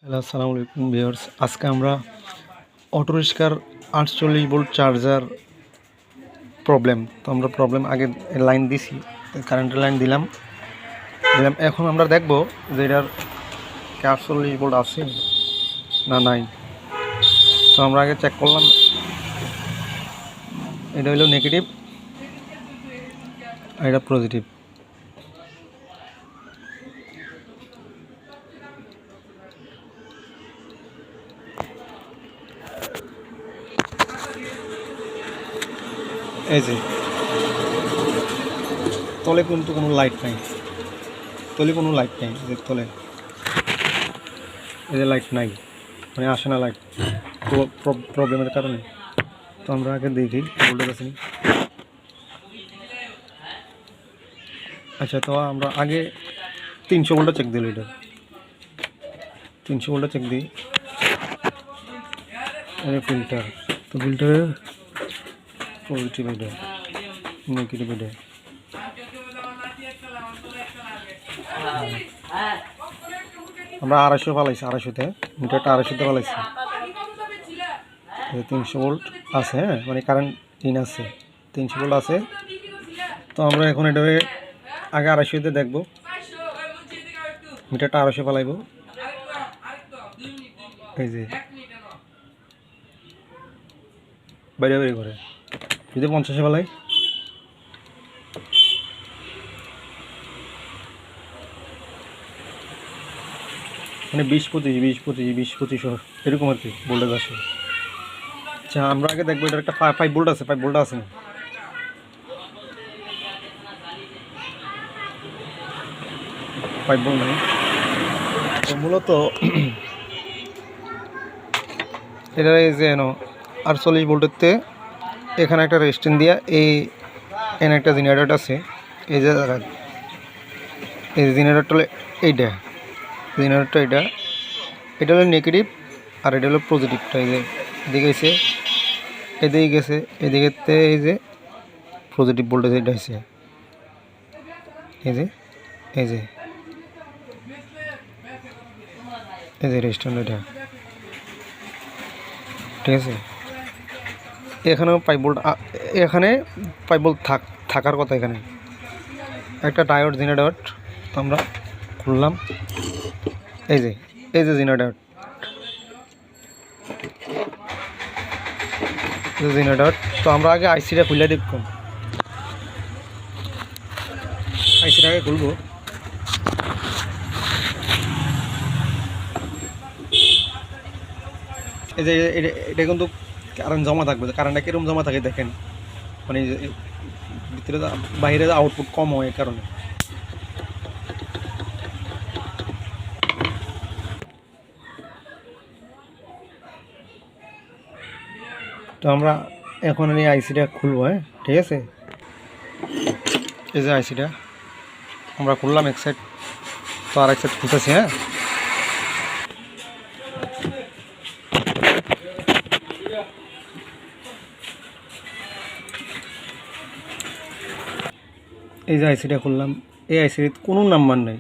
Hello, আসসালামু আলাইকুম viewers. আজকে আমরা অটো রিক্সার 48 ভোল্ট চার্জার প্রবলেম। তো আমরা প্রবলেম আগে লাইন দিছি, কারেন্টের লাইন দিলাম। এখন আমরা দেখব যে এটার 48 ভোল্ট আছে না নাই। তো আমরা আগে চেক করলাম, এটা হলো নেগেটিভ আর এটা পজিটিভ। এই যে তলে কিন্তু কোনো লাইট নাই, যে তলে এই যে লাইট নাই, মানে আসে না লাইট প্রবলেমের কারণে। তো আমরা আগে দেখি ভোল্টেজ আছে। আচ্ছা, তো আমরা আগে 300 ভোল্টটা চেক দিল, এটা 300 ভোল্টটা চেক দিই। ফিল্টার, তো ফিল্টারে পজিটিভ, এটা নেগেটিভ। এটা আমরা 250 পালাইছি, 250-তে মিটারটা 250-তে পালাইছি। 300 ভোল্ট আছে, হ্যাঁ, মানে কারেন্ট আছে, 300 ভোল্ট আছে। তো আমরা এখন এটা আগে 250-তে দেখবো, মিটারটা 250 পালাইব। এই যে বাইরে করে যদি 50-এ পালাই, মানে 20-25 এরকম আর কি ভোল্টেজ আসে। আচ্ছা, আমরা আগে দেখবো এটার একটা 5 ভোল্ট আছে, 5 ভোল্ট আছে না? 5 ভোল্ট নেই। তো মূলত এটা এই যে 48 ভোল্টেরতে এখানে একটা রেজিস্ট্যান্স দিয়া এখানে একটা জেনারেটর আছে। এই যে এই জেনারেটরটা এটা হলো নেগেটিভ আর এটা হলো পজিটিভটা। এই যে এদিকে গেছে এদিকে এই যে পজিটিভ ভোল্টেজ এটা আছে। এই যে রেজিস্ট্যান্স এটা, ঠিক আছে। এখানেও 5 ভোল্ট, এখানে 5 ভোল্ট থাকার কথা। এখানে একটা ডায়োড জেনারেটর, তো আমরা খুললাম। এই যে জেনারেটর, তো আমরা আগে আইসিটা খুলে দেখব। আইসিটা আগে খুলবো। এই যে এটা কিন্তু কারেন্ট জমা থাকবে। কারেন্টটা কিরকম জমা থাকে দেখেন, মানে ভিতরে বাইরে আউটপুট কম হয় এই কারণে। তো আমরা এখন এই আইসিটা খুলবো, হ্যাঁ, ঠিক আছে। এই যে আইসিটা আমরা খুললাম এক সাইড, তো আর এক সাইড খুলতেছি। হ্যাঁ, এই যে আইসিটা খুললাম। এই আইসির কোনো নাম্বার নাই,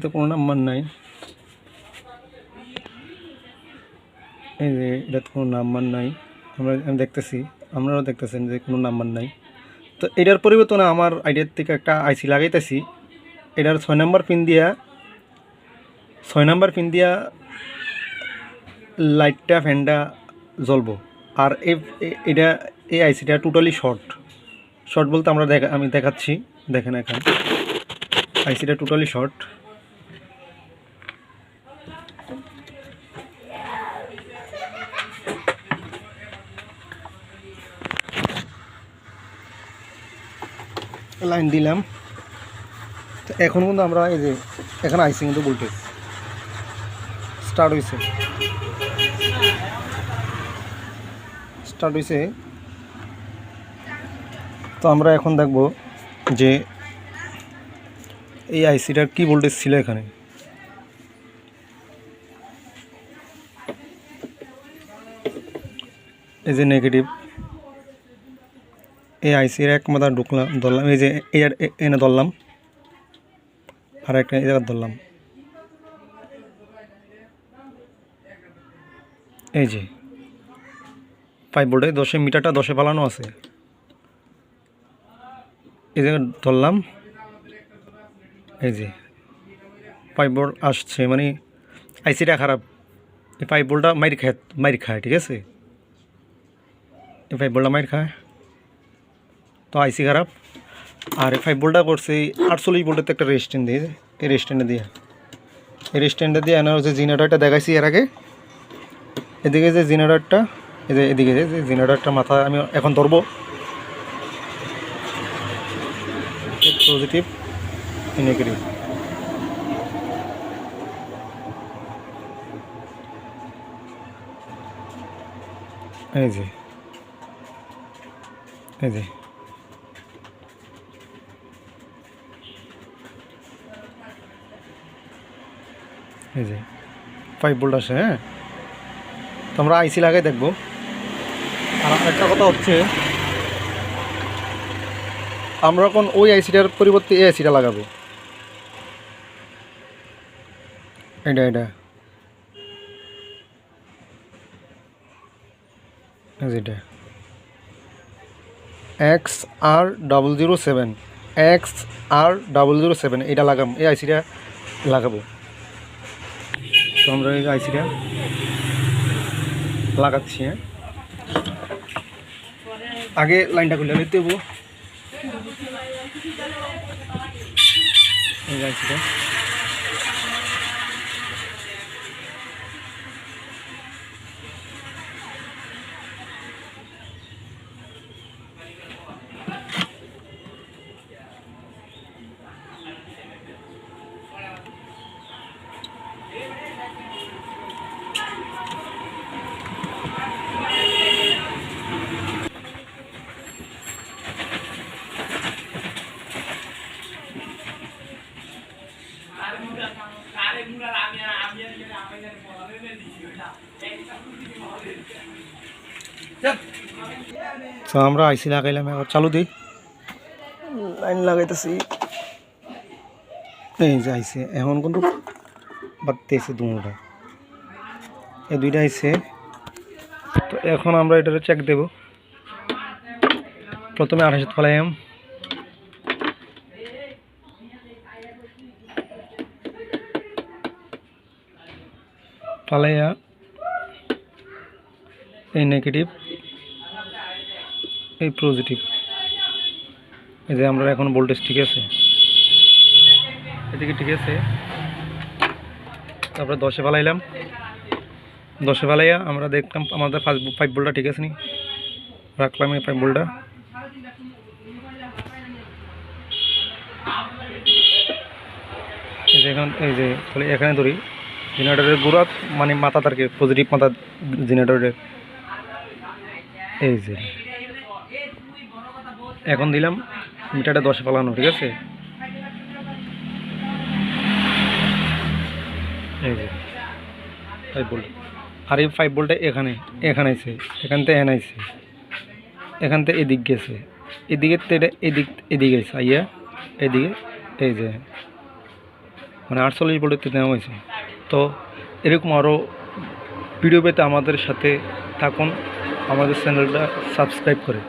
তো কোনো নাম্বার নাই। এই যে এটাতে কোনো নাম্বার নাই, আপনারাও দেখতেছেন যে কোনো নাম্বার নাই। তো এটার পরিবর্তনে আমার আইডিয়ার থেকে একটা আইসি লাগাইতেছি। এটার 6 নাম্বার পিন দিয়া লাইটটা ফ্যানটা জ্বলবো। আর এই আইসিটা টোটালি শর্ট বলতে আমি দেখাচ্ছি, দেখেন এখানে আইসিটা টোটালি শর্ট। লাইন দিলাম। তো এখন কিন্তু আমরা এই যে এখানে আইসি কিন্তু ভোল্টেজ স্টার্ট হয়েছে। তো আমরা এখন দেখব যে এই আইসিটার কি ভোল্টেজ ছিল এখানে। এই যে নেগেটিভ, এই আইসির এক মাথা ধরলাম, এই যে এনে ধরলাম। আর একটা এই জায়গা ধরলাম, এই যে 5 ভোল্টে 10 মিটারটা 10 পালানো আছে, এই জায়গা ধরলাম, এই যে 5 ভোল্ট আসছে, মানে আইসিটা খারাপ, এই 5 ভোল্টটা মাইর খায়, ঠিক আছে, এই 5 ভোল্টটা মাইর খায়, তো আইসি খারাপ। আর এই 5 ভোল্টটা করছে 48 ভোল্টের তো একটা রেজিস্ট্যান্স দিয়ে, এই রেজিস্ট্যান্সটা দিয়ে এনার হচ্ছে জেনারেটরটা দেখাইছি এর আগে। এদিকে যে জেনারেটরটা, এদিকে যে জেনারেটরটা মাথা আমি এখন ধরবো, পজিটিভ নেগেটিভ, এই যে এই যে এই যে 5 ভোল্ট আসে। হ্যাঁ, তো আমরা আইসি লাগাই দেখবো। আর একটা কথা হচ্ছে, আমরা এখন ওই আইসিটার পরিবর্তে এই আইসিটা লাগাবো, এটা যেটা XR007 XR007 এটা লাগাম, এই আইসিটা লাগাবো। তো আমরা এই আইসিটা লাগাচ্ছি। হ্যাঁ, আগে লাইনটা খুলে নিতে দেবো, এই আইসিটা তো আমরা আইসি লাগাইলাম, এবার চালু দিই, লাইন লাগাইতেছি, এই যে আইসি এখন কিন্তু বাড়তেছে দুটা, এই দুইটা আইসে। তো এখন আমরা এটাতে চেক দেব। প্রথমে 28 ফলাইম, ফালাইয়া এই নেগেটিভ, এই পজিটিভ, এই যে আমরা এখন ভোল্টেজ ঠিক আছে, এদিকে ঠিক আছে। তারপরে 10-এ ফালাইলাম, 10-এ ফালাইয়া আমরা দেখলাম আমাদের 5 ভোল্টটা ঠিক আছে নি, রাখলাম এই 5 ভোল্টটা। এই যে এখন এই যে তাহলে এখানে ধরি জেনারেটরের গোড়া, মানে মাথা তার কি পজিটিভ মাথা জেনারেটরের, এই যে এখন দিলাম মিটারটা 10-এ ফালানো, ঠিক আছে। এই যে 5 ভোল্ট, আর এই 5 ভোল্টে এখানে আছে, এখান থেকে এন আইছে, এখান থেকে এদিক গেছে, এদিকে এদিকে গেছে আইয়া এদিকে, এই যে মানে 48 ভোল্টের নেওয়া হয়েছে। তো এরকম আরও ভিডিও পেতে আমাদের সাথে থাকুন, আমাদের চ্যানেলটা সাবস্ক্রাইব করে।